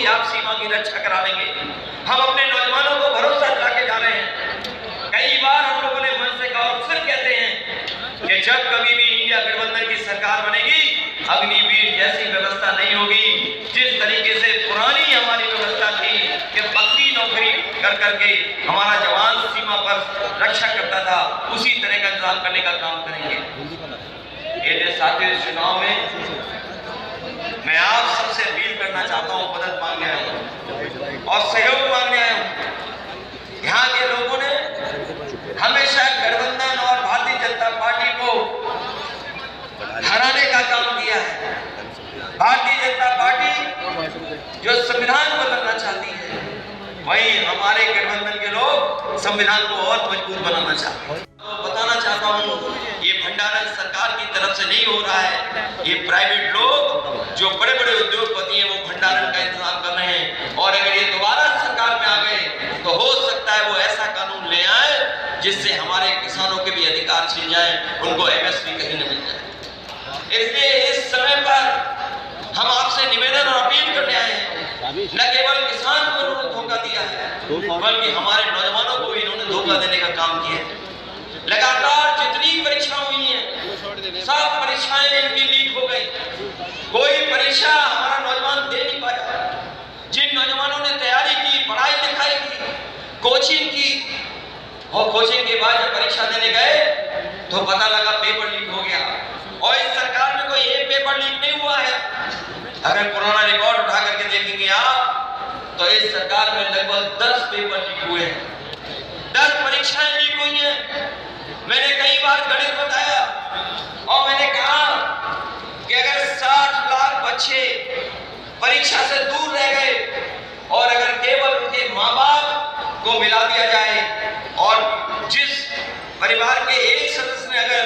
आप सीमा की रक्षा करा लेंगे। हम अपने नौजवानों को भरोसा दिला के जा रहे हैं। कई बार हम लोगों ने मन से कहा और फिर कहते हैं कि जब कभी भी इंडिया गठबंधन की सरकार बनेगी, अग्निवीर जैसी व्यवस्था नहीं होगी। जिस तरीके से पुरानी हमारी व्यवस्था थी कि पक्की नौकरी कर करके हमारा जवान सीमा पर रक्षा करता था, उसी तरह का इंतजाम करने का काम करेंगे। ये साथियों, इस चुनाव में मैं आप सबसे अपील करना चाहता हूं, मदद मांगने आया हूं और सहयोग मांगने आया हूं। यहाँ के लोगों ने हमेशा गठबंधन और भारतीय जनता पार्टी को हराने का काम किया है। भारतीय जनता पार्टी जो संविधान बदलना चाहती है, वहीं हमारे गठबंधन के लोग संविधान को और मजबूत बनाना चाहते हैं। तो बताना चाहता हूँ, ये भंडारण सरकार की तरफ से नहीं हो रहा है। ये प्राइवेट लोग जो बड़े बड़े उद्योगपति हैं, वो भंडारण का इंतजाम कर रहे हैं। और अगर ये दोबारा सरकार में आ गए तो हो सकता है वो ऐसा कानून ले आए जिससे हमारे किसानों के भी अधिकार छिन जाए, उनको एमएसपी कहीं न मिल जाए। इसलिए इस समय पर हम आपसे निवेदन और अपील करने आए हैं। न केवल किसान को इन्होंने धोखा दिया है, बल्कि हमारे नौजवानों को इन्होंने धोखा देने का काम किया है। लगातार जितनी परीक्षा हुई है, सब परीक्षाएं इनकी लीक हो गई। कोई परीक्षा हमारा नौजवान दे नहीं पाया। जिन नौजवानों ने तैयारी की, पढ़ाई लिखाई की, कोचिंग की, और कोचिंग के बाद जब परीक्षा देने गए तो पता लगा पेपर लीक हो गया। और इस सरकार में कोई एक पेपर लीक नहीं हुआ है। अगर पुराना रिकॉर्ड उठा करके देखेंगे आप, तो इस सरकार में लगभग 10 पेपर लीक हुए हैं, 10 परीक्षाएं लीक हुई हैं। मैंने कई बार गणित बताया और मैंने कहा कि अगर 60 लाख बच्चे परीक्षा से दूर रह गए और अगर केवल उनके माँ बाप को मिला दिया जाए और जिस परिवार के एक सदस्य ने अगर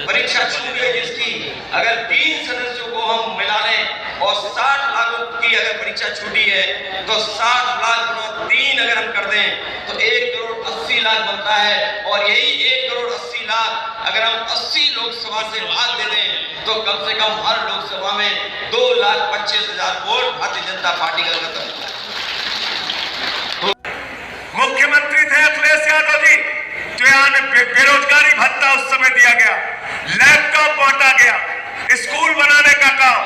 परीक्षा छूट गई, जिसकी अगर 3 सदस्यों को हम मिला लें और 60 लाख की अगर परीक्षा छूटी है तो 60 लाख गुना 3 अगर हम कर दें तो 1 करोड़ 80 लाख बनता है। और यही 1 करोड़ 80 लाख अगर हम 80 लोकसभा से भाग दे दें तो कम से कम हर लोकसभा में 2,25,000 वोट भारतीय जनता पार्टी का खत्म होता है। मुख्यमंत्री थे अखिलेश यादव जी, तो यहाँ बेरोजगारी भत्ता उस समय दिया गया, लैपटॉप बांटा गया, स्कूल बनाने का काम,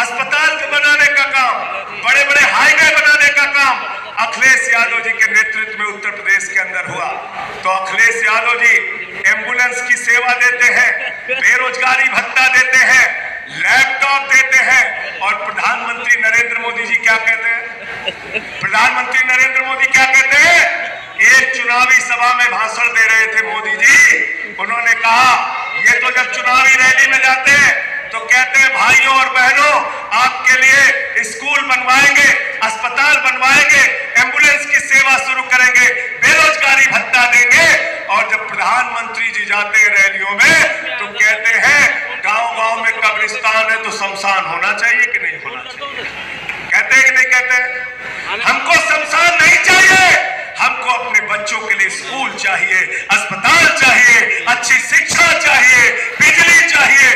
अस्पताल बनाने का काम, बड़े बड़े हाईवे बनाने का काम अखिलेश यादव जी के नेतृत्व में उत्तर प्रदेश के अंदर हुआ। तो अखिलेश यादव जी एम्बुलेंस की सेवा देते हैं, बेरोजगारी भत्ता देते हैं, लैपटॉप देते हैं। और प्रधानमंत्री नरेंद्र मोदी जी क्या कहते हैं? प्रधानमंत्री नरेंद्र मोदी क्या कहते हैं? एक चुनावी सभा में भाषण दे रहे थे मोदी जी, उन्होंने कहा, ये तो जब चुनावी रैली में जाते हैं तो कहते हैं भाइयों और बहनों, आपके लिए स्कूल बनवाएंगे, अस्पताल बनवाएंगे, एम्बुलेंस की सेवा शुरू करेंगे, बेरोजगारी भत्ता देंगे। और जब प्रधानमंत्री जी जाते हैं रैलियों में तो कहते हैं गांव-गांव में कब्रिस्तान है तो शमशान होना चाहिए कि नहीं होना चाहिए? कहते हैं कि नहीं कहते? हमको शमशान नहीं चाहिए, हमको अपने बच्चों के लिए स्कूल चाहिए, अस्पताल चाहिए, अच्छी शिक्षा चाहिए, बिजली चाहिए,